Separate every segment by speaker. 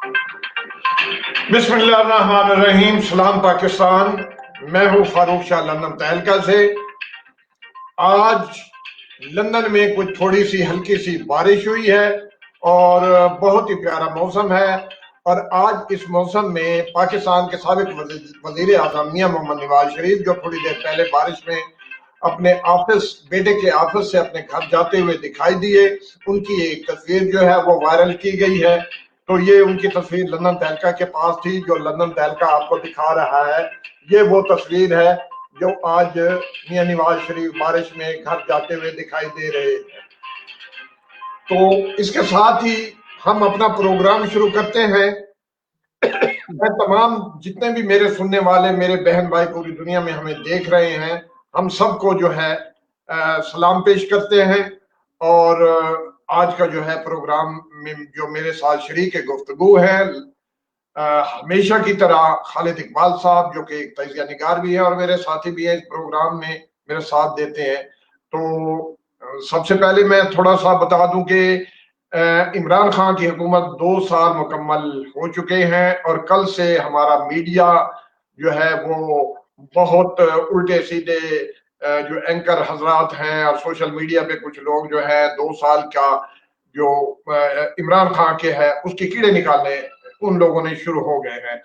Speaker 1: बिस्मिल्लाहिर्रहमानिर्रहीम। सलाम पाकिस्तान। मैं हूं फारूक शाह लंदन तहलका से। आज लंदन में कुछ थोड़ी सी हल्की सी बारिश हुई है और बहुत ही प्यारा मौसम है। और आज इस मौसम में पाकिस्तान के साबिक वजीर आजम मियां मोहम्मद नवाज शरीफ, जो थोड़ी देर पहले बारिश में अपने ऑफिस, बेटे के ऑफिस से अपने घर जाते हुए दिखाई दिए, उनकी एक तस्वीर जो है वो वायरल की गई है। तो ये उनकी तस्वीर लंदन तहलका के पास थी, जो लंदन तहलका आपको दिखा रहा है। ये वो तस्वीर है जो आज मियां नवाज शरीफ बारिश में घर जाते हुए दिखाई दे रहे हैं। तो इसके साथ ही हम अपना प्रोग्राम शुरू करते हैं। मैं तमाम जितने भी मेरे सुनने वाले मेरे बहन भाई पूरी दुनिया में हमें देख रहे हैं, हम सबको जो है सलाम पेश करते हैं। और आज का जो है प्रोग्राम में जो मेरे साथ शरीक गुफ्तगू है, हमेशा की तरह खालिद इकबाल साहब, जो कि एक तजिया निगार भी है और मेरे साथी भी है, इस प्रोग्राम में मेरे साथ देते हैं। तो सबसे पहले मैं थोड़ा सा बता दूं कि इमरान खान की हुकूमत 2 साल मुकम्मल हो चुके हैं और कल से हमारा मीडिया जो है वो बहुत उल्टे सीधे जो एंकर हजरात हैं और सोशल मीडिया पे कुछ लोग जो है 2 साल का जो इमरान खान के है उसकी कीड़े निकालने उन लोगों ने शुरू हो गए हैं।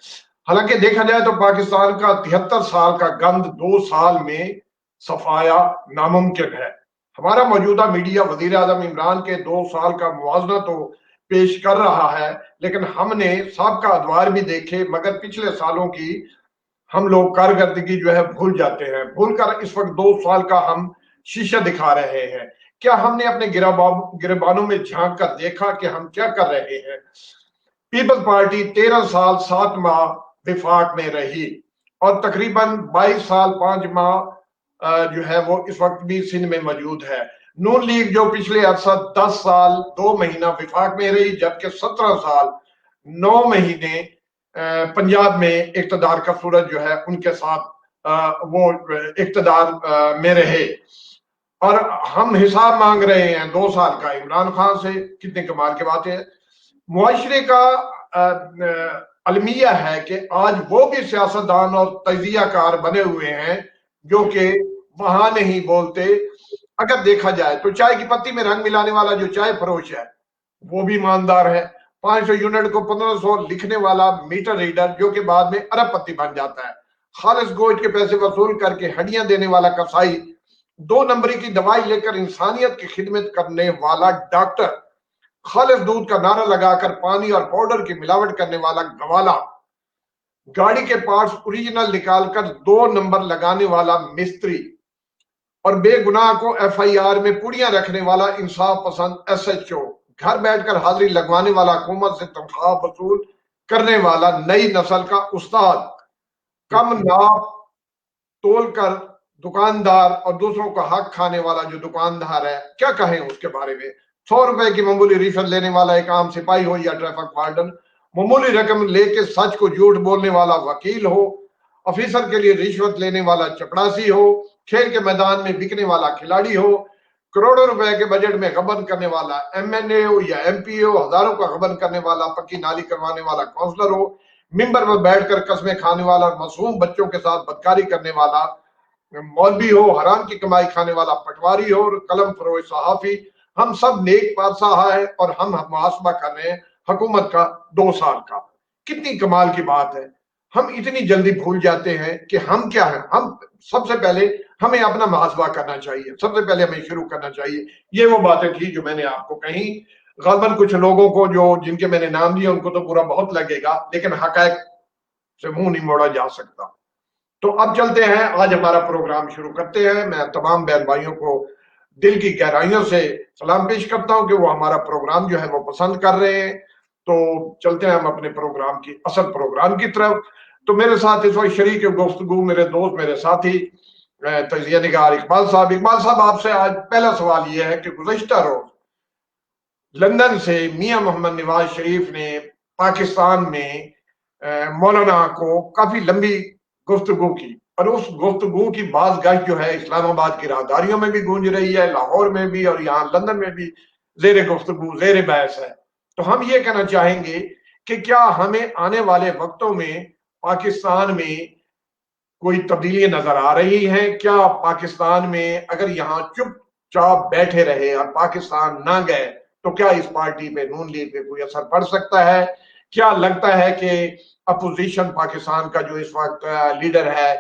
Speaker 1: हालांकि देखा जाए तो पाकिस्तान का 73 साल का गंद 2 साल में सफाया नामुमकिन है। हमारा मौजूदा मीडिया वजीर आजम इमरान के 2 साल का मुआवजा तो पेश कर रहा है, लेकिन हमने साबका अदवार भी देखे, मगर पिछले सालों की हम लोग कारकर्दगी जो है भूल जाते हैं। भूलकर इस वक्त 2 साल का हम शीशा दिखा रहे हैं। क्या हमने अपने गिरबानों में झांक कर देखा कि हम क्या कर रहे हैं? पीपल्स पार्टी 13 साल 7 माह विफाक में रही और तकरीबन 22 साल 5 माह जो है वो इस वक्त भी सिंध में मौजूद है। नून लीग जो पिछले अरसा 10 साल 2 महीना विफाक में रही, जबकि 17 साल 9 महीने पंजाब में इक्तदार का सूरज जो है उनके साथ वो इक्तदार में रहे। और हम हिसाब मांग रहे हैं 2 साल का इमरान खान से। कितने कमाल की बात है। मुआशरे का अलमिया है कि आज वो भी सियासतदान और तजियाकार बने हुए हैं जो कि वहां नहीं बोलते। अगर देखा जाए तो चाय की पत्ती में रंग मिलाने वाला जो चाय फरोश है वो भी ईमानदार है। 500 यूनिट को 1500 लिखने वाला मीटर रीडर जो कि बाद में अरबपति बन जाता है। खालिस गोश्त के पैसे वसूल करके हड्डियां देने वाला कसाई, 2 नंबरी की दवाई लेकर इंसानियत की खिदमत करने वाला डॉक्टर, खालिस दूध का नारा लगाकर पानी और पाउडर की मिलावट करने वाला गवाला, गाड़ी के पार्ट्स ओरिजिनल निकालकर 2 नंबर लगाने वाला मिस्त्री और बेगुनाह को एफआईआर में पुड़ियां रखने वाला इंसाफ पसंद एसएचओ, घर बैठकर हाजिरी लगवाने वाला, हुकूमत से तनख्वाह वसूल करने वाला नई नस्ल का उस्ताद, कम नाप तोल कर दुकानदार और दूसरों का हक खाने वाला जो दुकानदार है, क्या कहें उसके बारे में। 100 रुपए की मामूली रिश्वत लेने वाला एक आम सिपाही हो या ट्रैफिक वार्डन, मामूली रकम लेके सच को झूठ बोलने वाला वकील हो, ऑफिसर के लिए रिश्वत लेने वाला चपड़ासी हो, खेल के मैदान में बिकने वाला खिलाड़ी हो, करोड़ों रुपए के बजट में गबन करने वाला एमएनए हो या एमपी हो, हजारों का गबन करने वाला, पक्की नाली करवाने वाला काउंसलर हो, मिंबर पर बैठकर कस्में खाने वाला और मासूम बच्चों के साथ बदकारी करने वाला मौलवी हो, हराम की कमाई खाने वाला पटवारी हो और कलम फरोश सहाफी, हम सब नेक पातशाह है और हम मुहासबा कर रहे हैं हुकूमत का 2 साल का। कितनी कमाल की बात है। हम इतनी जल्दी भूल जाते हैं कि हम क्या है। हम सबसे पहले हमें अपना मुहासबा करना चाहिए, सबसे पहले हमें शुरू करना चाहिए। ये वो बातें थी जो मैंने आपको कही। गलबन कुछ लोगों को जो जिनके मैंने नाम दिए उनको तो पूरा बहुत लगेगा, लेकिन हकायक से मुंह नहीं मोड़ा जा सकता। तो अब चलते हैं, आज हमारा प्रोग्राम शुरू करते हैं। मैं तमाम बहन भाइयों को दिल की गहराइयों से सलाम पेश करता हूं कि वो हमारा प्रोग्राम जो है वो पसंद कर रहे हैं। तो चलते हैं हम अपने प्रोग्राम की असल प्रोग्राम की तरफ। तो मेरे साथ इस वक्त शरीक गुफ्तगू मेरे दोस्त, मेरे साथी तजिया निगार इकबाल साहब। इकबाल साहब, आपसे आज पहला सवाल यह है कि गुज़श्ता रोज लंदन से मियां मोहम्मद नवाज शरीफ ने पाकिस्तान में मौलाना को काफी लंबी गुफ्तगू की और उस गुफ्तगू की बाज गश जो है इस्लामाबाद की राहदारियों में भी गूंज रही है, लाहौर में भी और यहाँ लंदन में भी जेर गुफ्तगू जेर बहस है। तो हम ये कहना चाहेंगे कि क्या हमें आने वाले वक्तों में पाकिस्तान में कोई तब्दीली नजर आ रही है? क्या पाकिस्तान में अगर यहाँ चुपचाप बैठे रहे और पाकिस्तान ना गए तो क्या इस पार्टी पे, नून लीग पे कोई असर पड़ सकता है? क्या लगता है कि अपोजिशन पाकिस्तान का जो इस वक्त लीडर है,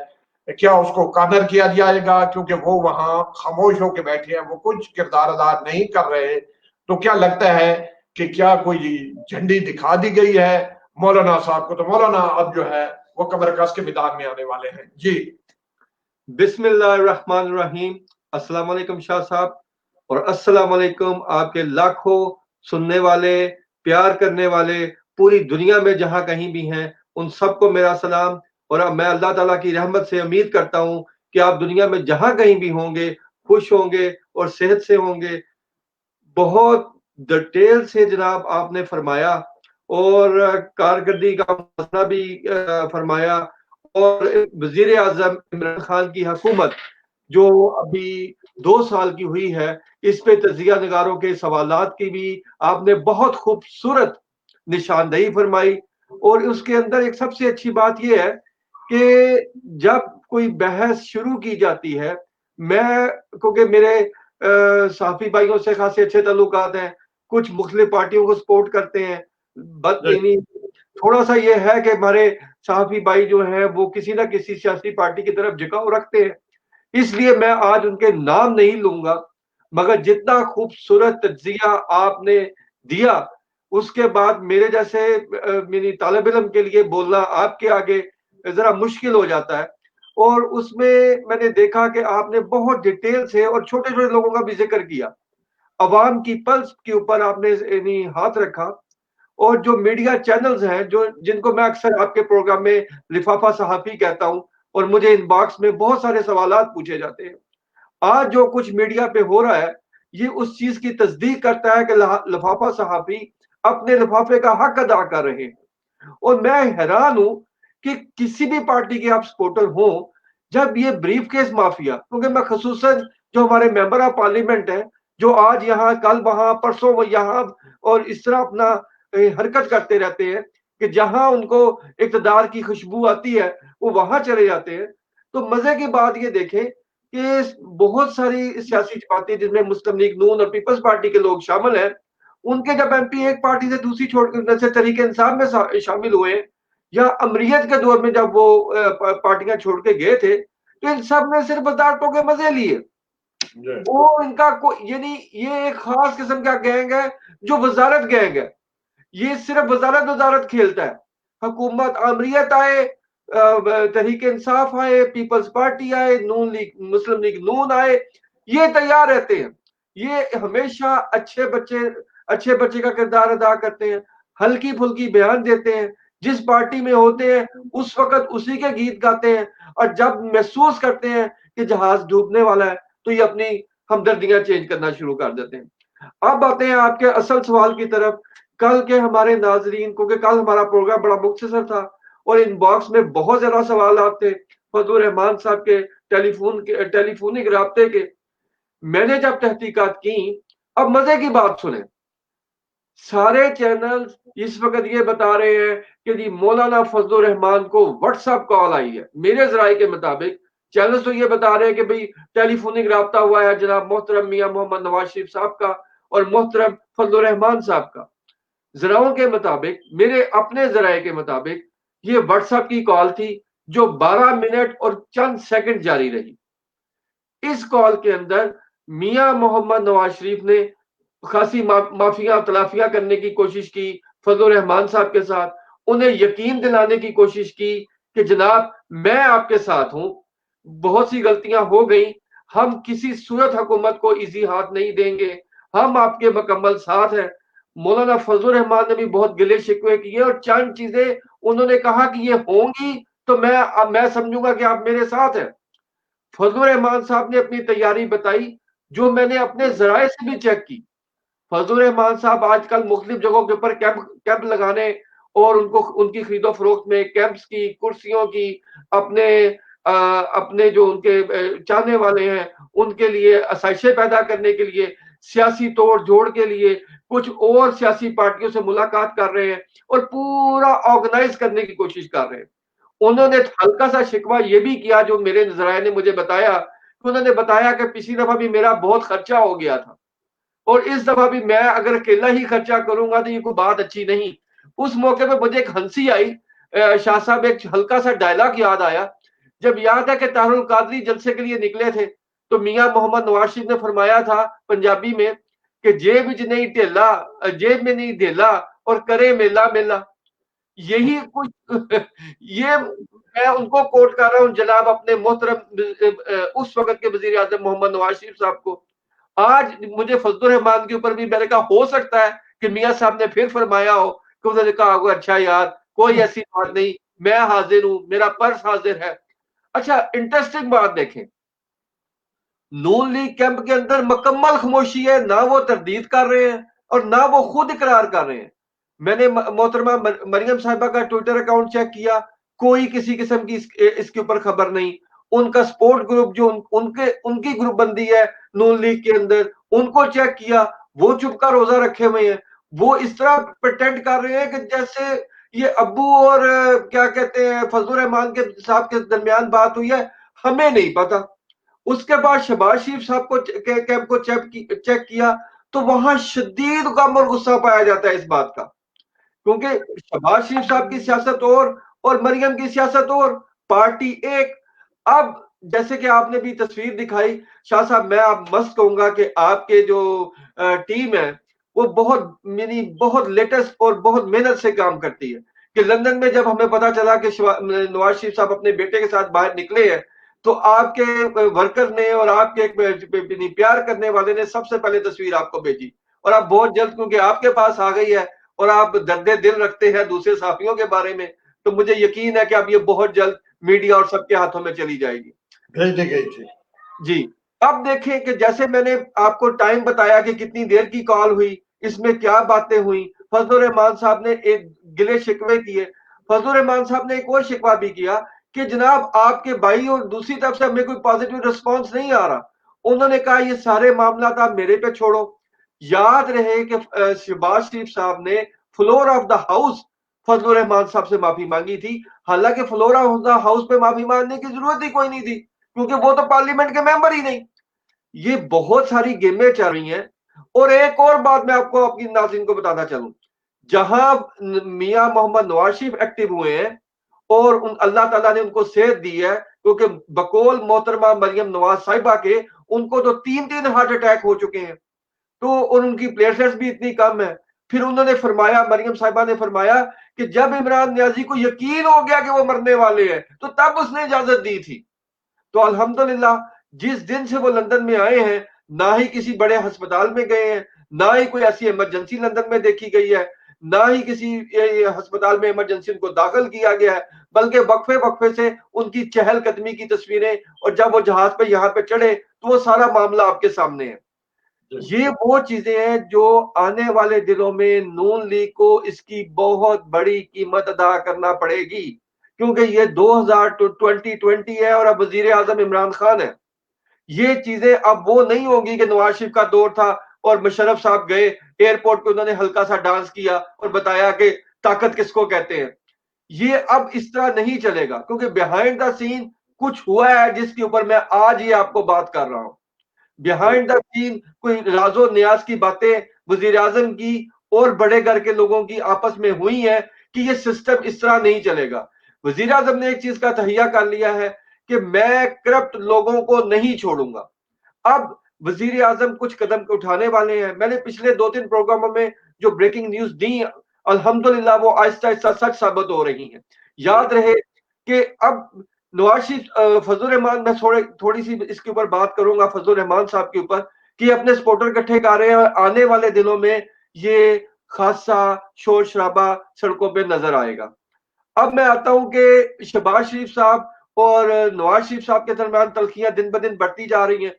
Speaker 1: क्या उसको कादर किया जाएगा क्योंकि वो वहां खामोश होकर बैठे हैं, वो कुछ किरदार अदा नहीं कर रहे? तो क्या लगता है कि क्या कोई झंडी दिखा दी गई है मौलाना साहब को? तो मौलाना अब जो है वो कब्र कस के मैदान में आने वाले हैं जी।
Speaker 2: बिस्मिल्लाहिर्रहमानिर्रहीम। अस्सलाम वालेकुम शाह साहब, और अस्सलाम वालेकुम आपके लाखों सुनने वाले, प्यार करने वाले पूरी दुनिया में जहां कहीं भी हैं, उन सबको मेरा सलाम। और मैं अल्लाह ताला की रहमत से उम्मीद करता हूं कि आप दुनिया में जहां कहीं भी होंगे खुश होंगे और सेहत से होंगे। बहुत डिटेल से जनाब आपने फरमाया और कारकर्दगी का मसला भी फरमाया। और वजीर आजम इमरान खान की हुकूमत जो अभी 2 साल की हुई है, इस पे तजिया नगारों के सवालात की भी आपने बहुत खूबसूरत निशानदेही फरमाई। और उसके अंदर एक सबसे अच्छी बात यह है कि जब कोई बहस शुरू की जाती है, मैं क्योंकि मेरे साफी भाइयों से खासे अच्छे ताल्लुकात हैं, कुछ मुख्तलिफ पार्टियों को सपोर्ट करते हैं, यानी थोड़ा सा ये है कि हमारे साफी भाई जो है वो किसी ना किसी सियासी पार्टी की तरफ झुकाव रखते हैं, इसलिए मैं आज उनके नाम नहीं लूंगा। मगर जितना खूबसूरत तज्जिया आपने दिया, उसके बाद मेरे जैसे मेरी तालिब इल्म के लिए बोलना आपके आगे जरा मुश्किल हो जाता है। और उसमें मैंने देखा कि आपने बहुत डिटेल से और छोटे छोटे लोगों का भी जिक्र किया, अवाम की पल्स के ऊपर आपने यानी हाथ रखा। और जो मीडिया चैनल्स हैं, जो जिनको मैं अक्सर आपके प्रोग्राम में लिफाफा सहाफी कहता हूं, और मुझे इनबॉक्स में बहुत सारे सवालात पूछे जाते हैं, आज जो कुछ मीडिया पे हो रहा है ये उस चीज की तस्दीक करता है कि लिफाफा सहाफी अपने लिफाफे का हक अदा कर रहे हैं। और मैं हैरान हूं कि किसी भी पार्टी के आप सपोर्टर हो, जब ये ब्रीफ केस माफिया, क्योंकि मैं खसूसन जो हमारे मेंबर ऑफ पार्लियामेंट है, जो आज यहाँ कल वहां परसों वो यहाँ, और इस तरह अपना हरकत करते रहते हैं कि जहां उनको इक़्तिदार की खुशबू आती है वो वहां चले जाते हैं। तो मजे की बात ये देखें कि बहुत सारी सियासी जमातें जिसमें मुस्लिम लीग नून और पीपल्स पार्टी के लोग शामिल हैं, उनके जब एमपी एक पार्टी से दूसरी छोड़कर जैसे तरीके इंसाफ में शामिल हुए, या अमरीयत के दौर में जब वो पार्टियां छोड़ के गए थे, तो इन सब ने सिर्फ वजारतों के मजे लिए। वो इनका यानी ये एक खास किस्म का गैंग है जो वजारत गैंग है। ये सिर्फ वजारत वजारत खेलता है। हुकूमत अमरीयत आए, तहरीक इंसाफ आए, पीपल्स पार्टी आए, नून लीग मुस्लिम लीग नून आए, ये तैयार रहते हैं। ये हमेशा अच्छे बच्चे का किरदार अदा करते हैं, हल्की फुल्की बयान देते हैं, जिस पार्टी में होते हैं उस वक्त उसी के गीत गाते हैं, और जब महसूस करते हैं कि जहाज डूबने वाला है तो ये अपनी हमदर्दियां चेंज करना शुरू कर देते हैं। अब आते हैं आपके असल सवाल की तरफ। कल के हमारे नाजरीन, क्योंकि कल हमारा प्रोग्राम बड़ा मुख्तसर था और इनबॉक्स में बहुत ज्यादा सवाल थे फजलुर रहमान साहब के टेलीफोनिक राब्ते के। मैंने जब तहकीकात की, अब मजे की बात सुने, सारे चैनल इस वक्त ये बता रहे हैं कि जी मौलाना फजलुर रहमान को व्हाट्सएप कॉल आई है। मेरे जराये के मुताबिक चैनल तो ये बता रहे हैं कि भाई टेलीफोनिक राब्ता हुआ है जनाब मोहतरम मियां मोहम्मद नवाज शरीफ साहब का और मोहतरम फजलुर रहमान साहब का। जराओं के मुताबिक, मेरे अपने जराये के मुताबिक, ये व्हाट्सएप की कॉल थी जो 12 मिनट और चंद सेकंड जारी रही। इस कॉल के अंदर मियां मोहम्मद नवाज शरीफ ने खासी माफिया तलाफिया करने की कोशिश की फजलुर रहमान साहब के साथ, उन्हें यकीन दिलाने की कोशिश की कि जनाब मैं आपके साथ हूं, बहुत सी गलतियां हो गई, हम किसी सूरत हुकूमत को इजी हाथ नहीं देंगे, हम आपके मुकम्मल साथ हैं। मौलाना फजलुर रहमान ने भी बहुत गिले शिकवे किए और चंद चीजें उन्होंने कहा कि ये होंगी तो मैं समझूंगा कि आप मेरे साथ हैं। फजलुर रहमान साहब ने अपनी तैयारी बताई, जो मैंने अपने जराये से भी चेक की। फजलुर रहमान साहब आजकल मुख्तलिफ जगहों के ऊपर कैंप लगाने और उनको उनकी खरीदो फरोख्त में कैंप्स की, कुर्सियों की, अपने जो उनके चाहने वाले हैं उनके लिए आसाइशें पैदा करने के लिए सियासी तोड़ जोड़ के लिए कुछ और सियासी पार्टियों से मुलाकात कर रहे हैं और पूरा ऑर्गेनाइज करने की कोशिश कर रहे हैं। उन्होंने हल्का सा शिकवा ये भी किया, जो मेरे नजराए ने मुझे बताया, उन्होंने बताया कि पिछली दफा भी मेरा बहुत खर्चा हो गया था और इस दफा भी मैं अगर अकेला ही खर्चा करूंगा तो ये कोई बात अच्छी नहीं। उस मौके पे मुझे एक हंसी आई। शाह साहब एक हल्का सा डायलॉग याद आया। जब याद है कि तारुल कादरी जलसे के लिए निकले थे तो मियां मोहम्मद नवाज शरीफ ने फरमाया था पंजाबी में कि जेब च नहीं ढेला, जेब में नहीं ढेला और करे मेला मेला। यही कुछ ये मैं उनको कोट कर रहा हूं जनाब अपने मोहतरम उस वक्त के वजीर आजम मोहम्मद नवाज शरीफ साहब को। आज मुझे फजलुर रहमान के ऊपर भी मैंने कहा हो सकता है कि मियां साहब ने फिर फरमाया हो कि उन्होंने कहा होगा अच्छा यार कोई ऐसी बात नहीं, मैं हाजिर हूं, मेरा पर्स हाजिर है। अच्छा इंटरेस्टिंग बात देखें, नून लीग कैंप के अंदर मुकम्मल खामोशी है, ना वो तरदीद कर रहे हैं और ना वो खुद इकरार कर रहे हैं। मैंने मोहतरमा मरियम साहिबा का ट्विटर अकाउंट चेक किया, कोई किसी किस्म की इसके ऊपर खबर नहीं। उनका सपोर्ट ग्रुप जो उनकी ग्रुप बंदी है नून लीग के अंदर, उनको चेक किया, वो चुप का रोजा रखे हुए हैं। वो इस तरह प्रटेंड कर रहे हैं कि जैसे ये अब्बू और क्या कहते हैं फजलुर रहमान के साहब के दरमियान बात हुई है, हमें नहीं पता। उसके बाद शहबाज शरीफ साहब को कैंप को चेक किया तो वहां शदीद गम और गुस्सा पाया जाता है इस बात का, क्योंकि शहबाज शरीफ साहब की सियासत और मरियम की सियासत और, पार्टी एक। अब जैसे कि आपने भी तस्वीर दिखाई शाह साहब, मैं आप मस्त कहूंगा कि आपके जो टीम है वो बहुत लेटेस्ट और बहुत मेहनत से काम करती है। कि लंदन में जब हमें पता चला कि नवाज शरीफ साहब अपने बेटे के साथ बाहर निकले हैं तो आपके वर्कर ने और आपके एक प्यार करने वाले ने सबसे पहले तस्वीर आपको भेजी और आप बहुत जल्द, क्योंकि आपके पास आ गई है और आप दर्दे दिल रखते हैं दूसरे साथियों के बारे में, तो मुझे यकीन है कि अब ये बहुत जल्द मीडिया और सबके हाथों में चली जाएगी।
Speaker 1: भेज दी गई थी
Speaker 2: जी। अब देखें कि जैसे मैंने आपको टाइम बताया कि कितनी देर की कॉल हुई, इसमें क्या बातें हुई। फजलुर रहमान साहब ने एक गिले शिकवे किए। फजलुर रहमान साहब ने एक और शिकवा भी किया कि जनाब आपके भाई और दूसरी तरफ से हमें कोई पॉजिटिव रिस्पॉन्स नहीं आ रहा। उन्होंने कहा ये सारे मामला आप मेरे पे छोड़ो। याद रहे कि शहबाज शरीफ साहब ने floor of the house Fazlur Rahman साहब से माफी मांगी थी, हालांकि फ्लोर ऑफ द हाउस पे माफी मांगने की जरूरत ही कोई नहीं थी क्योंकि वो तो पार्लियामेंट के मेंबर ही नहीं। ये बहुत सारी गेमें चल रही हैं। और एक और बात मैं आपको अपनी नाज़रीन को बताना चलूं, जहां मियां मोहम्मद नवाज शरीफ एक्टिव हुए हैं और अल्लाह ताला ने उनको सेहत दी है, क्योंकि बकौल मोहतरमा मरियम नवाज साहिबा के उनको तो 3-3 हार्ट अटैक हो चुके हैं, तो और उनकी प्लेटलेट्स भी इतनी कम है। फिर उन्होंने फरमाया, मरियम साहिबा ने फरमाया कि जब इमरान नियाजी को यकीन हो गया कि वो मरने वाले हैं तो तब उसने इजाजत दी थी। तो अल्हम्दुलिल्लाह जिस दिन से वो लंदन में आए हैं, ना ही किसी बड़े अस्पताल में गए हैं, ना ही कोई ऐसी इमरजेंसी लंदन में देखी गई है, ना ही किसी अस्पताल में इमरजेंसी उनको दाखिल किया गया है, बल्कि वक्फे वक्फे से उनकी चहलकदमी की तस्वीरें, और जब वो जहाज पे यहाँ पे चढ़े तो वो सारा मामला आपके सामने है। ये वो चीजें हैं जो आने वाले दिनों में नून लीग को इसकी बहुत बड़ी कीमत अदा करना पड़ेगी, क्योंकि ये 2020 है और अब वजीर आजम इमरान खान है। ये चीजें अब वो नहीं होंगी कि नवाज शरीफ का दौर था और मुशर्रफ साहब गए एयरपोर्ट पे, उन्होंने हल्का सा डांस किया और बताया कि ताकत किसको कहते हैं। ये अब इस तरह नहीं चलेगा, क्योंकि बिहाइंड द सीन कुछ हुआ है जिसके ऊपर मैं आज ये आपको बात कर रहा हूं। बिहाइंड द सीन कोई राजो न्याज की बातें वजीर आजम की और बड़े घर के लोगों की आपस में हुई है कि ये सिस्टम इस तरह नहीं चलेगा। वजीर आजम ने एक चीज का तहिया कर लिया है कि मैं करप्ट लोगों को नहीं छोड़ूंगा। अब वजीर आजम कुछ कदम उठाने वाले हैं। मैंने पिछले 2-3 प्रोग्रामों में जो ब्रेकिंग न्यूज दी, अल्हम्दुलिल्लाह वो आहिस्ता आहिस्ता सच साबित हो रही हैं। याद रहे कि अब नवाज शरीफ फजलुर रहमान, मैं थोड़ी सी इसके ऊपर बात करूंगा फजलुर रहमान साहब के ऊपर कि अपने सपोर्टर इकट्ठे कर रहे हैं और आने वाले दिनों में ये खासा शोर शराबा सड़कों पे नजर आएगा। अब मैं आता हूं कि शहबाज शरीफ साहब और नवाज शरीफ साहब के दरमियान तलखियां दिन ब दिन बढ़ती जा रही हैं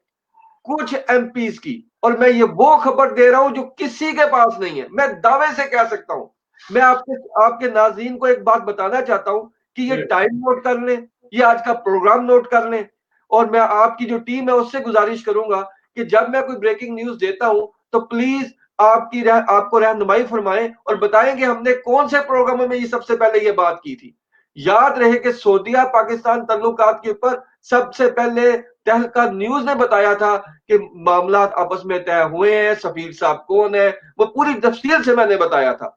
Speaker 2: कुछ एमपीज की, और मैं ये वो खबर दे रहा हूं जो किसी के पास नहीं है, मैं दावे से कह सकता हूं। मैं आपके नाज़रीन को एक बात बताना चाहता हूं कि ये टाइम नोट कर लें, ये आज का प्रोग्राम नोट कर लें, और मैं आपकी जो टीम है उससे गुजारिश करूंगा कि जब मैं कोई ब्रेकिंग न्यूज देता हूं तो प्लीज आपको रहनुमाई फरमाएं और बताएं कि हमने कौन से प्रोग्रामों में ये सबसे पहले ये बात की थी। याद रहे कि सऊदीया पाकिस्तान तल्लुकात के ऊपर सबसे पहले तहलका न्यूज ने बताया था कि मामला आपस में तय हुए हैं, सफीर साहब कौन है, वो पूरी तफसील से मैंने बताया था।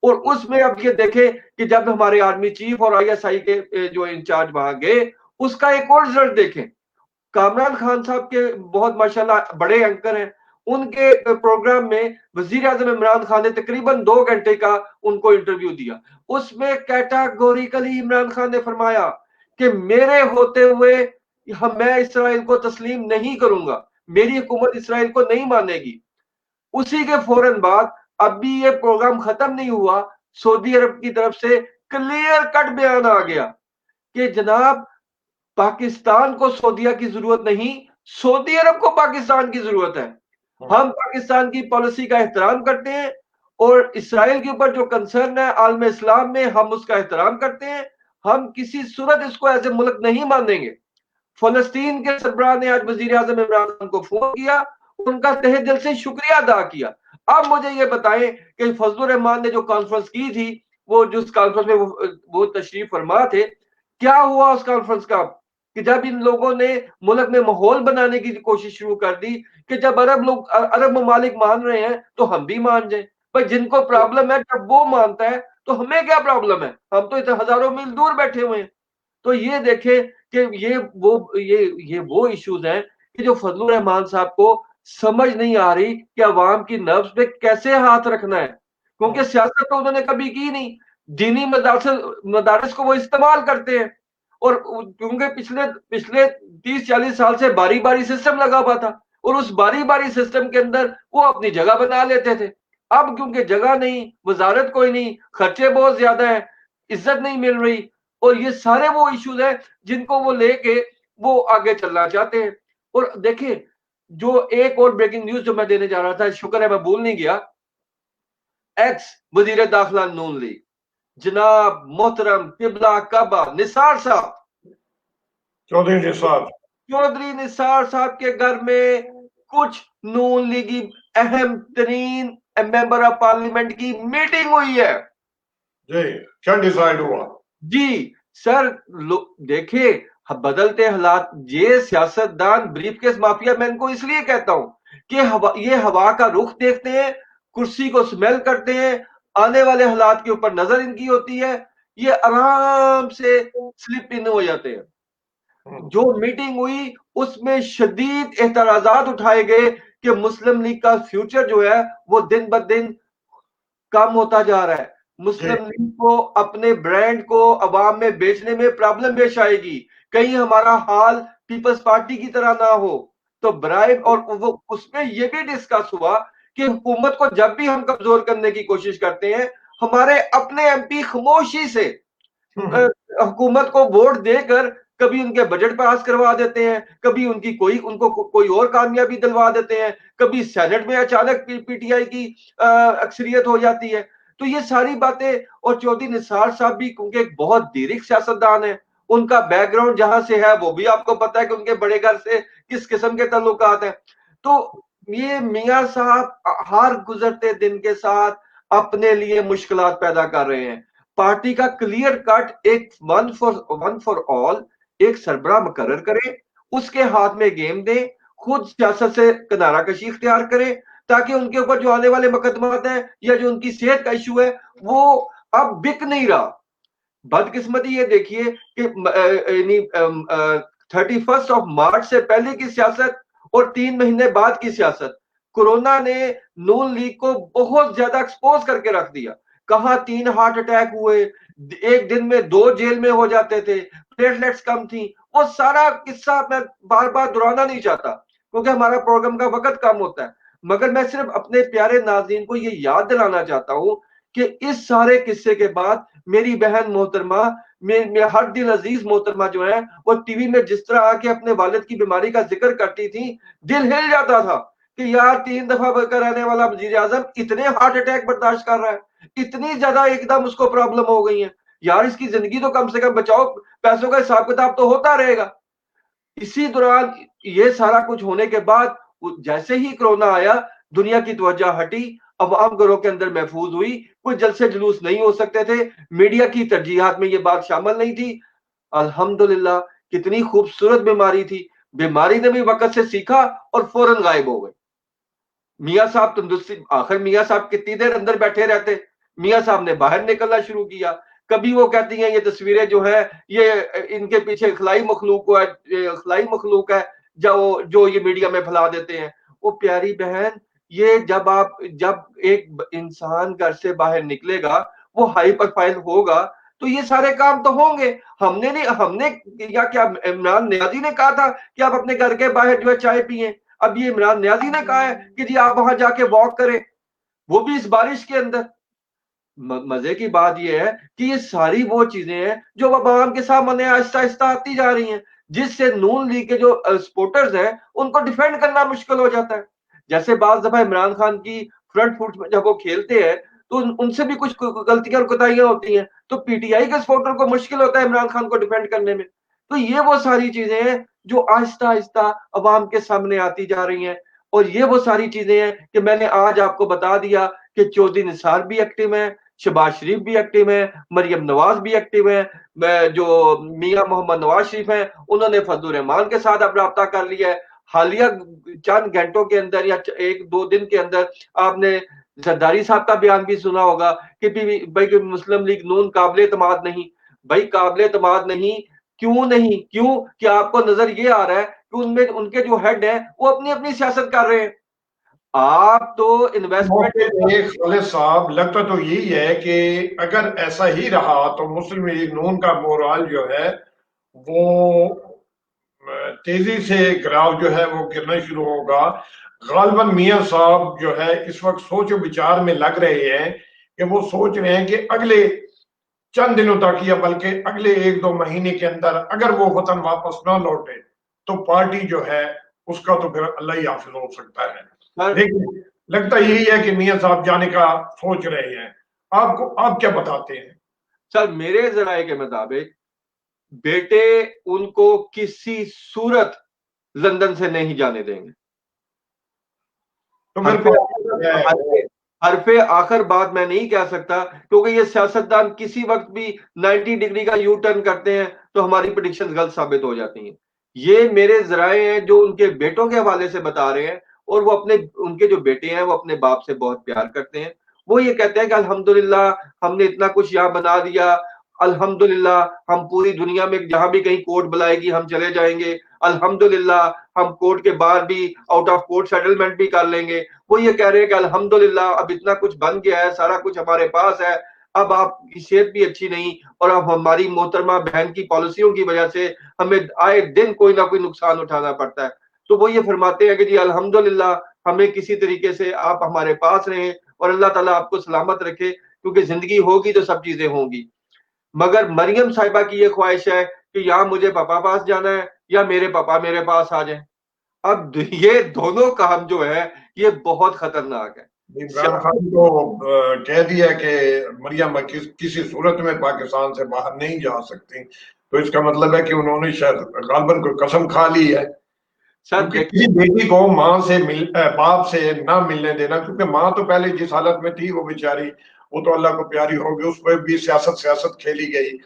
Speaker 2: और उसमें अब ये देखें कि जब हमारे आर्मी चीफ और आईएसआई के जो इंचार्ज वहां गए, उसका एक और रिजल्ट देखें। कामरान खान साहब के बहुत माशाल्लाह बड़े एंकर हैं, उनके प्रोग्राम में वजीर आजम इमरान खान ने तकरीबन 2 घंटे का उनको इंटरव्यू दिया। उसमें कैटेगोरिकली इमरान खान ने फरमाया कि मेरे होते हुए मैं इसराइल को तस्लीम नहीं करूंगा, मेरी हुकूमत इसराइल को नहीं मानेगी। उसी के फौरन बाद अभी ये प्रोग्राम खत्म नहीं हुआ, सऊदी अरब की तरफ से क्लियर कट बयान आ गया कि जनाब पाकिस्तान को सऊदीया की जरूरत नहीं, सऊदी अरब को पाकिस्तान की जरूरत है। हम पाकिस्तान की पॉलिसी का एहतराम करते हैं और इसराइल के ऊपर जो कंसर्न है आलम इस्लाम में हम उसका एहतराम करते हैं। हम किसी सूरत इसको एज ए मुल्क नहीं मानेंगे। फलस्तीन के सरबराह ने आज वजीर आजम इमरान खान को फोन किया, उनका तहे दिल से शुक्रिया अदा किया। अब मुझे ये बताएं कि फजलुर रहमान ने जो कॉन्फ्रेंस की थी, वो जिस कॉन्फ्रेंस में वो तशरीफ फरमा थे, क्या हुआ उस कॉन्फ्रेंस का? कि जब इन लोगों ने मुल्क में माहौल बनाने की कोशिश शुरू कर दी कि जब अरब ममालिक मान रहे हैं तो हम भी मान जाए। भाई जिनको प्रॉब्लम है जब वो मानता है तो हमें क्या प्रॉब्लम है? हम तो इतने हजारों मील दूर बैठे हुए हैं। तो ये देखें कि ये वो इश्यूज हैं कि जो फजलुर रहमान साहब को समझ नहीं आ रही कि अवाम की नब्ज पे कैसे हाथ रखना है, क्योंकि सियासत तो उन्होंने कभी की नहीं। दीनी मदारस को वो इस्तेमाल करते हैं और क्योंकि पिछले पिछले 30-40 साल से बारी बारी सिस्टम लगा हुआ था और उस बारी बारी सिस्टम के अंदर वो अपनी जगह बना लेते थे। अब क्योंकि जगह नहीं, वजारत कोई नहीं, खर्चे बहुत ज्यादा है, इज्जत नहीं मिल रही, और ये सारे वो इश्यूज हैं जिनको वो लेके वो आगे चलना चाहते हैं। और देखिए, जो एक और ब्रेकिंग न्यूज जो मैं देने जा रहा था, शुक्र है मैं भूल नहीं गया, एक्स वजीर दाखिला नून लीग जनाब मोहतरम किबला काबा निसार साहब,
Speaker 1: चौधरी निसार
Speaker 2: चौधरी निसार साहब के घर में कुछ नून लीगी अहम तरीन मेंबर ऑफ पार्लियामेंट की मीटिंग हुई है
Speaker 1: जी। क्या डिसाइड हुआ?
Speaker 2: जी सर। देखिए, बदलते हालात, ये सियासतदान ब्रीफकेस माफिया, मैं इनको इसलिए कहता हूं कि ये हवा का रुख देखते हैं, कुर्सी को स्मेल करते हैं, आने वाले हालात के ऊपर नजर इनकी होती है, ये आराम से स्लिप इन हो जाते हैं। जो मीटिंग हुई उसमें शदीद एतराजात उठाए गए कि मुस्लिम लीग का फ्यूचर जो है वो दिन ब दिन कम होता जा रहा है। मुस्लिम लीग को अपने ब्रांड को अवाम में बेचने में प्रॉब्लम पेश आएगी, कहीं हमारा हाल पीपल्स पार्टी की तरह ना हो। तो ब्राइब, और वो उसमें यह भी डिस्कस हुआ कि हुकूमत को जब भी हम कमजोर करने की कोशिश करते हैं, हमारे अपने एमपी खामोशी से हुकूमत को वोट देकर कभी उनके बजट पास करवा देते हैं, कभी उनको कोई और कामयाबी दिलवा देते हैं, कभी सेनेट में अचानक पीटीआई की अक्सरियत हो जाती है। तो ये सारी बातें, और चौधरी निसार साहब भी क्योंकि एक बहुत दीर्घ सियासतदान है, उनका बैकग्राउंड जहां से है वो भी आपको पता है कि उनके बड़े घर से किस किस्म के ताल्लुकात हैं। तो ये मियां साहब हर गुजरते दिन के साथ अपने लिए मुश्किलात पैदा कर रहे हैं। पार्टी का क्लियर कट एक वन फॉर ऑल एक सरबराह मुकर्रर करें, उसके हाथ में गेम दें, खुद सियासत से किनारा कशी इख्तियार करें, ताकि उनके ऊपर जो आने वाले मुकदमात हैं या जो उनकी सेहत का इशू है वो अब बिक नहीं रहा। बदकिस्मती ये देखिए कि 31 मार्च से पहले की सियासत और 3 महीने बाद की सियासत, कोरोना ने नून लीग को बहुत ज्यादा एक्सपोज करके रख दिया। कहां 3 हार्ट अटैक हुए, एक दिन में 2 जेल में हो जाते थे, प्लेटलेट्स कम थी, वो सारा किस्सा मैं बार बार दोहराना नहीं चाहता क्योंकि हमारा प्रोग्राम का वक्त कम होता है। मगर मैं सिर्फ अपने प्यारे नाज़रीन को ये याद दिलाना चाहता हूं कि इस सारे किस्से के बाद मेरी बहन मोहतरमा, मेरे हर दिल अजीज मोहतरमा जो है, वो टीवी में जिस तरह आके अपने वालिद की बीमारी का जिक्र करती थी, दिल हिल जाता था कि यार 3 दफा बनकर रहने वाला वजीर आजम इतने हार्ट अटैक बर्दाश्त कर रहा है, इतनी ज्यादा एकदम उसको प्रॉब्लम हो गई है, यार इसकी जिंदगी तो कम से कम बचाओ, पैसों का हिसाब किताब तो होता रहेगा। इसी दौरान ये सारा कुछ होने के बाद जैसे ही कोरोना आया, दुनिया की तवज्जो हटी, अवाम घरों के अंदर महफूज हुई, कोई जलसे जुलूस नहीं हो सकते थे, मीडिया की तरजीहात में ये बात शामिल नहीं थी। अल्हम्दुलिल्लाह, कितनी खूबसूरत बीमारी थी, बीमारी ने भी वक्त से सीखा और फौरन गायब हो गई। मियाँ साहब तंदुरुस्ती, आखिर मियाँ साहब कितनी देर अंदर बैठे रहते, मियाँ साहब ने बाहर निकलना शुरू किया। कभी वो कहती हैं ये तस्वीरें जो है ये इनके पीछे खलाई मखलूक है जो ये मीडिया में फैला देते हैं। वो प्यारी बहन, ये जब एक इंसान घर से बाहर निकलेगा, वो हाई प्रोफाइल होगा, तो ये सारे काम तो होंगे। हमने नहीं हमने या क्या इमरान नियाज़ी ने कहा था कि आप अपने घर के बाहर जो है चाय पिए? अब ये इमरान नियाज़ी ने कहा है कि जी आप वहां जाके वॉक करें, वो भी इस बारिश के अंदर। मजे की बात यह है कि ये सारी वो चीजें हैं जो अवाम के सामने आहिस्ता आहिस्ता आती जा रही हैं, जिससे नून लीग के जो सपोर्टर्स हैं उनको डिफेंड करना मुश्किल हो जाता है। जैसे बाज दफा इमरान खान की फ्रंट फुट में जब वो खेलते हैं तो उनसे भी कुछ गलतियां और कोताहियां होती हैं, तो पीटीआई के सपोर्टर को मुश्किल होता है इमरान खान को डिफेंड करने में। तो ये वो सारी चीजें हैं जो आहिस्ता आहिस्ता अवाम के सामने आती जा रही हैं। और ये वो सारी चीजें हैं कि मैंने आज आपको बता दिया कि चौधरी निसार भी एक्टिव है, शहबाज शरीफ भी एक्टिव है, मरियम नवाज भी एक्टिव है, जो मियां मोहम्मद नवाज शरीफ हैं उन्होंने फजल रहमान के साथ अब राब्ता कर लिया है। हालिया चंद घंटों के अंदर या एक दो दिन के अंदर आपने जरदारी साहब का बयान भी सुना होगा कि भाई मुस्लिम लीग नून काबिल एतमाद नहीं। भाई काबिल एतमाद नहीं, क्यों नहीं? क्यों कि आपको नजर ये आ रहा है कि उनमें उनके जो हेड है वो अपनी अपनी सियासत कर रहे हैं। आप तो इन्वेस्टमेंट
Speaker 1: मौके पे खालिद साहब, लगता तो यही है कि अगर ऐसा ही रहा तो मुस्लिम लीग नून का मोराल जो है वो तेजी से ग्राफ जो है वो गिरना शुरू होगा। गालिबन मियां साहब जो है इस वक्त सोच विचार में लग रहे हैं कि वो सोच रहे हैं कि अगले चंद दिनों तक या बल्कि अगले एक दो महीने के अंदर अगर वो वतन वापस ना लौटे तो पार्टी जो है उसका तो फिर अल्लाह ही हाफिज हो सकता है।
Speaker 2: सर
Speaker 1: लेकिन लगता यही है कि मियां साहब जाने का सोच रहे हैं। आपको आप क्या बताते हैं?
Speaker 2: सर मेरे जराये के मुताबिक बेटे उनको किसी सूरत लंदन से नहीं जाने देंगे।
Speaker 1: तो फिर
Speaker 2: हरफे
Speaker 1: पार्टी है
Speaker 2: हरफे हरफे आखिर बात मैं नहीं कह सकता, क्योंकि ये सियासतदान किसी वक्त भी 90 डिग्री का यू टर्न करते हैं तो हमारी प्रेडिक्शंस गलत साबित हो जाती हैं। ये मेरे जराए हैं जो उनके बेटों के हवाले से बता रहे हैं, और वो उनके जो बेटे हैं वो अपने बाप से बहुत प्यार करते हैं। वो ये कहते हैं कि अल्हम्दुलिल्लाह हमने इतना कुछ यहाँ बना दिया, अल्हम्दुलिल्लाह हम पूरी दुनिया में जहां भी कहीं कोर्ट बुलाएगी हम चले जाएंगे, अल्हम्दुलिल्लाह हम कोर्ट के बाहर भी आउट ऑफ कोर्ट सेटलमेंट भी कर लेंगे। वो ये कह रहे हैं कि अल्हम्दुलिल्लाह अब इतना कुछ बन गया है, सारा कुछ हमारे पास है, अब आपकी सेहत भी अच्छी नहीं और अब हमारी मोहतरमा बहन की पॉलिसियों की वजह से हमें आए दिन कोई ना कोई नुकसान उठाना पड़ता है। तो वो ये फरमाते हैं कि जी अल्हम्दुलिल्लाह हमें किसी तरीके से आप हमारे पास रहें और अल्लाह ताला आपको सलामत रखे, क्योंकि जिंदगी होगी तो सब चीजें होंगी। मगर मरियम साहिबा की ये ख्वाहिश है कि या मुझे पापा पास जाना है या मेरे पापा मेरे पास आ जाए। अब ये दोनों काम जो है ये बहुत खतरनाक है।
Speaker 1: इमरान खान को कह दिया कि मरियम किसी सूरत में पाकिस्तान से बाहर नहीं जा सकती, तो इसका मतलब है कि उन्होंने शायद गालिबन कोई कसम खा ली है।
Speaker 2: सर
Speaker 1: क्योंकि किसी
Speaker 2: देखिए,
Speaker 1: बेटी को माँ से बाप से ना मिलने देना, क्योंकि माँ तो पहले जिस हालत में थी वो बेचारी, वो तो अल्लाह को प्यारी होगी, उस पर भी सियासत सियासत खेली गई।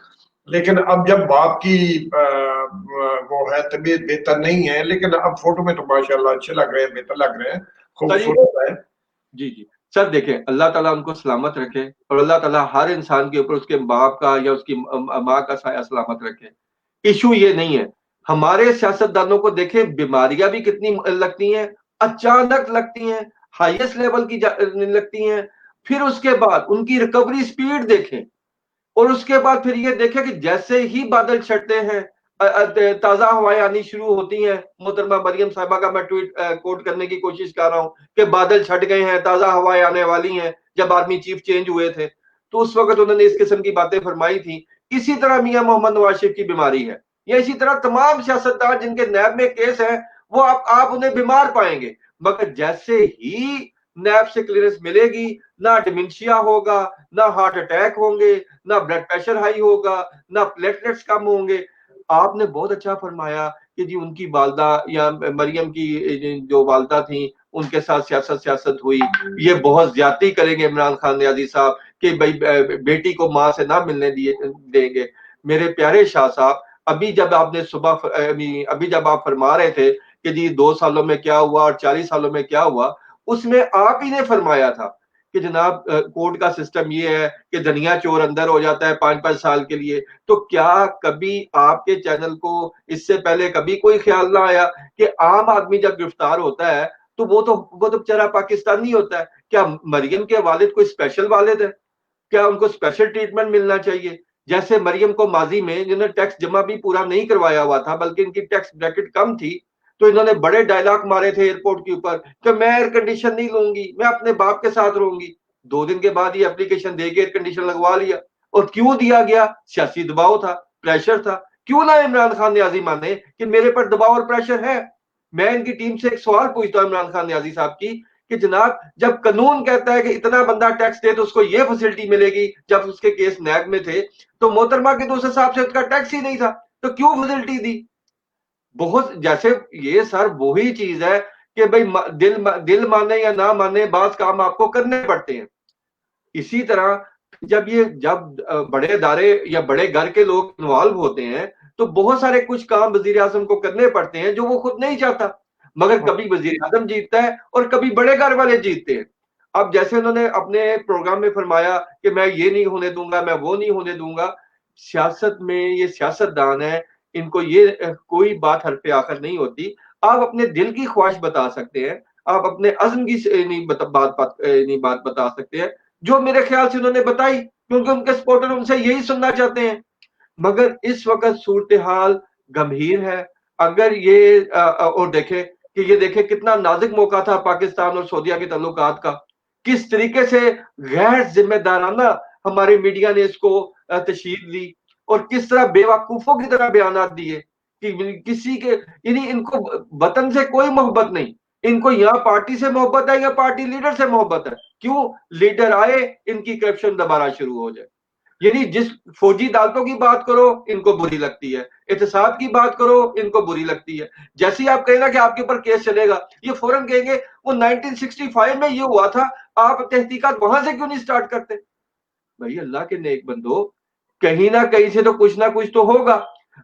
Speaker 1: लेकिन अब जब बाप की वो है तबीयत बेहतर नहीं है, लेकिन अब फोटो में तो माशाल्लाह अच्छे लग रहे हैं, बेहतर लग रहे हैं,
Speaker 2: सर ये
Speaker 1: खूबसूरत है।
Speaker 2: जी जी सर देखें, अल्लाह ताला उनको सलामत रखे और अल्लाह ताला हर इंसान के ऊपर उसके बाप का या उसकी माँ का साया सलामत रखे। इशू ये नहीं है। हमारे सियासतदानों को देखें, बीमारियां भी कितनी लगती हैं, अचानक लगती हैं, हाईएस्ट लेवल की लगती हैं, फिर उसके बाद उनकी रिकवरी स्पीड देखें, और उसके बाद फिर ये देखें कि जैसे ही बादल छटते हैं ताजा हवाएं आनी शुरू होती हैं। मोहतरमा मरियम साहिबा का मैं ट्वीट कोट करने की कोशिश कर रहा हूं कि बादल छट गए हैं, ताजा हवाएं आने वाली हैं। जब आर्मी चीफ चेंज हुए थे तो उस वक्त उन्होंने इस किस्म की बातें फरमाई थी। इसी तरह मियां मोहम्मद नवाज शरीफ की बीमारी है, या इसी तरह तमाम सियासतदान जिनके नैब में केस है वो आप उन्हें बीमार पाएंगे, मगर जैसे ही नैब से क्लियरेंस मिलेगी, ना डिमेंशिया होगा, ना हार्ट अटैक होंगे, ना ब्लड प्रेशर हाई होगा, ना प्लेटलेट्स कम होंगे। आपने बहुत अच्छा फरमाया कि जी उनकी वालदा या मरियम की जो वालदा थी उनके साथ सियासत हुई, ये बहुत ज्यादती करेंगे इमरान खान नियाजी साहब कि भाई बेटी को माँ से ना मिलने देंगे। मेरे प्यारे शाह साहब, अभी जब आप फरमा रहे थे कि जी 2 सालों में क्या हुआ और 40 सालों में क्या हुआ, उसमें आप ही ने फरमाया था कि जनाब कोर्ट का सिस्टम ये है कि धनिया चोर अंदर हो जाता है 5-5 साल के लिए। तो क्या कभी आपके चैनल को इससे पहले कभी कोई ख्याल ना आया कि आम आदमी जब गिरफ्तार होता है तो वो तो बेचारा पाकिस्तानी होता है? क्या मरियम के वालिद कोई स्पेशल वालिद है? क्या उनको स्पेशल ट्रीटमेंट मिलना चाहिए? जैसे मरियम को माजी में जिन्होंने टैक्स जमा भी पूरा नहीं करवाया हुआ था, बल्कि इनकी टैक्स ब्रैकेट कम थी, तो इन्होंने बड़े डायलॉग मारे थे एयरपोर्ट के ऊपर कि मैं एयर कंडीशन नहीं लूंगी, मैं अपने बाप के साथ रहूंगी। 2 दिन के बाद ये एप्लीकेशन दे के एयर कंडीशन लगवा लिया। और क्यों दिया गया? सियासी दबाव था, प्रेशर था। क्यों ना इमरान खान नियाजी माने कि मेरे पर दबाव और प्रेशर है? मैं इनकी टीम से एक सवाल पूछता हूं इमरान खान नियाजी साहब की कि जनाब जब कानून कहता है कि इतना बंदा टैक्स दे तो उसको ये फैसिलिटी मिलेगी, जब उसके केस नैब में थे तो मोहतरमा के तो उस हिसाब से उसका टैक्स ही नहीं था, तो क्यों फैसिलिटी दी? बहुत जैसे ये सर वही चीज है कि भाई दिल माने या ना माने बात काम आपको करने पड़ते हैं। इसी तरह जब बड़े अदारे या बड़े घर के लोग इन्वॉल्व होते हैं तो बहुत सारे कुछ काम वजीर आजम को करने पड़ते हैं जो वो खुद नहीं चाहता, मगर कभी वजीर आजम जीतता है और कभी बड़े घर वाले जीतते हैं। अब जैसे उन्होंने अपने प्रोग्राम में फरमाया कि मैं ये नहीं होने दूंगा, मैं वो नहीं होने दूंगा। सियासत में ये सियासतदान है, इनको ये कोई बात हर पे आकर नहीं होती। आप अपने दिल की ख्वाहिश बता सकते हैं, आप अपने अज़्म की नहीं बात बता सकते हैं, जो मेरे ख्याल से उन्होंने बताई, क्योंकि उनके सपोर्टर उनसे यही सुनना चाहते हैं। मगर इस वक्त सूरत हाल गंभीर है। अगर ये और देखें कि ये देखें कितना नाजुक मौका था पाकिस्तान और सऊदीया के ताल्लुकात का, किस तरीके से गैर जिम्मेदाराना हमारे मीडिया ने इसको तशहीर दी और किस तरह बेवकूफों की तरह बयान दिए कि किसी के यानी इनको वतन से कोई मोहब्बत नहीं, इनको यहाँ पार्टी से मोहब्बत है या पार्टी लीडर से मोहब्बत है। क्यों? लीडर आए इनकी करप्शन दोबारा शुरू हो जाए। यानी जिस फौजी अदालतों की बात करो इनको बुरी लगती है, एहतसाब की बात करो इनको बुरी लगती है। जैसे ही आप कहें ना कि आपके ऊपर केस चलेगा, ये फौरन कहेंगे वो 1965 में ये हुआ था, आप तहकीकात वहां से क्यों नहीं स्टार्ट करते? भाई अल्लाह के नेक बंदो, कहीं ना कहीं से तो कुछ ना कुछ तो होगा।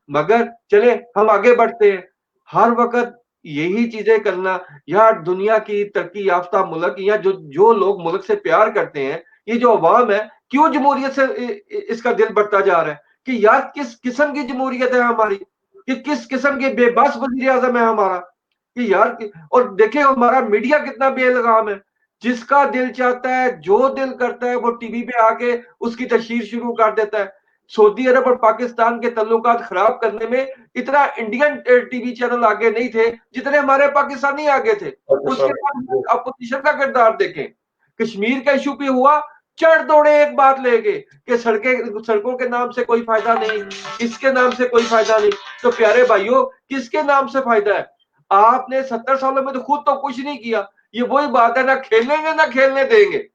Speaker 2: मगर चले हम आगे बढ़ते हैं। हर वक्त यही चीजें करना, यार दुनिया की तरक्की याफ्ता मुल्क या जो लोग मुल्क से प्यार करते हैं, ये जो अवाम है, क्यों जमहूरियत से इसका दिल बढ़ता जा रहा है कि यार किस किस्म की जमहूरियत है हमारी, कि किस किस्म के बेबस वजीर आजम है हमारा कि यार और देखे हमारा मीडिया कितना बेलगाम है। जिसका दिल चाहता है, जो दिल करता है, वो टीवी पे आके उसकी तशहीर शुरू कर देता है। सऊदी अरब और पाकिस्तान के तल्लुकात खराब करने में इतना इंडियन टीवी चैनल आगे नहीं थे जितने हमारे पाकिस्तानी आगे थे। उसके बाद अपोजिशन का किरदार देखें, कश्मीर का इशू पे हुआ, चढ़ दौड़े एक बात लेके कि सड़कों के नाम से कोई फायदा नहीं, इसके नाम से कोई फायदा नहीं। तो प्यारे भाइयों, किसके नाम से फायदा है? आपने 70 सालों में तो खुद तो कुछ नहीं किया। ये वही बात है, ना खेलेंगे ना खेलने देंगे।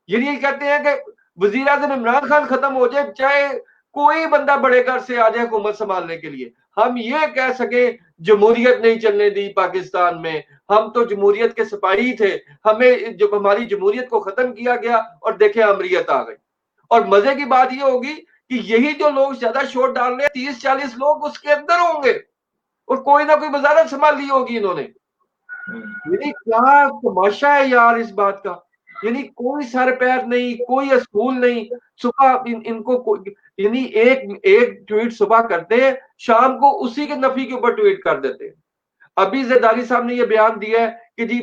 Speaker 2: ये कहते हैं कि वजीर आजम इमरान खान खत्म हो जाए, चाहे कोई बंदा बड़े घर से आ जाए हुकूमत संभालने के लिए, हम ये कह सके जमहूरियत नहीं चलने दी पाकिस्तान में, हम तो जमहूरियत के सिपाही थे, हमें जब हमारी जमहूरियत को खत्म किया गया और देखे अमरीयत आ गई। और मजे की बात ये होगी कि यही जो लोग ज्यादा शोर डाल रहे हैं, 30-40 लोग उसके अंदर होंगे और कोई ना कोई वजारत संभाल ली होगी इन्होंने। यानी क्या तमाशा है यार इस बात का। यानी कोई सर पैर नहीं, कोई स्कूल नहीं। सुबह इनको यानी एक एक ट्वीट सुबह करते हैं, शाम को उसी के नफी के ऊपर ट्वीट कर देते हैं। अभी जरदारी साहब ने यह बयान दिया है कि जी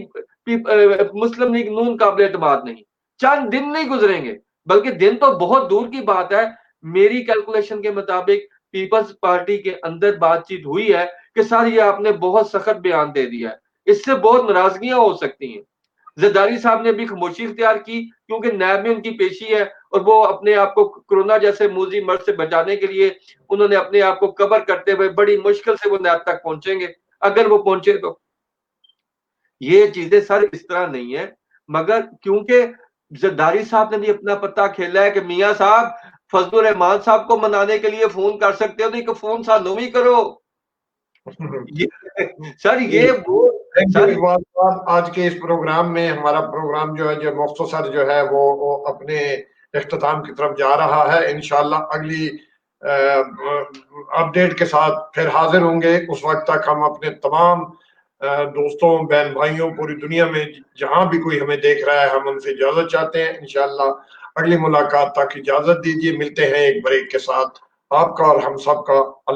Speaker 2: मुस्लिम लीग नून काबिल एतमाद नहीं। चंद दिन नहीं गुजरेंगे, बल्कि दिन तो बहुत दूर की बात है। मेरी कैलकुलेशन के मुताबिक पीपल्स पार्टी के अंदर बातचीत हुई है कि सर ये आपने बहुत सख्त बयान दे दिया है, इससे बहुत नाराजगियां हो सकती हैं। जरदारी साहब ने भी खामोशी इख्तियार की क्योंकि नैब में उनकी पेशी है और वो अपने आप को कोरोना जैसे मूजी मर्ज से बचाने के लिए उन्होंने अपने आप को कवर करते हुए बड़ी मुश्किल से वो नैब तक पहुंचेंगे, अगर वो पहुंचे तो। ये चीजें सर इस तरह नहीं है, मगर क्योंकि जरदारी साहब ने भी अपना पत्ता खेला है कि मियां साहब फजलुर रहमान साहब को मनाने के लिए फोन कर सकते हो तो एक फोन सानू भी करो। ये सर ये वो
Speaker 1: थैंक यू
Speaker 2: सर
Speaker 1: इकबाल साहब। आज के इस प्रोग्राम में हमारा प्रोग्राम जो है जो मुख्तसर जो है वो अपने इख्तिताम की तरफ जा रहा है। इंशाल्लाह अगली अपडेट के साथ फिर हाजिर होंगे। उस वक्त तक हम अपने तमाम दोस्तों बहन भाइयों पूरी दुनिया में जहां भी कोई हमें देख रहा है हम उनसे इजाजत चाहते हैं। इंशाल्लाह अगली मुलाकात तक इजाजत दीजिए। मिलते हैं एक ब्रेक के साथ। आपका और हम सबका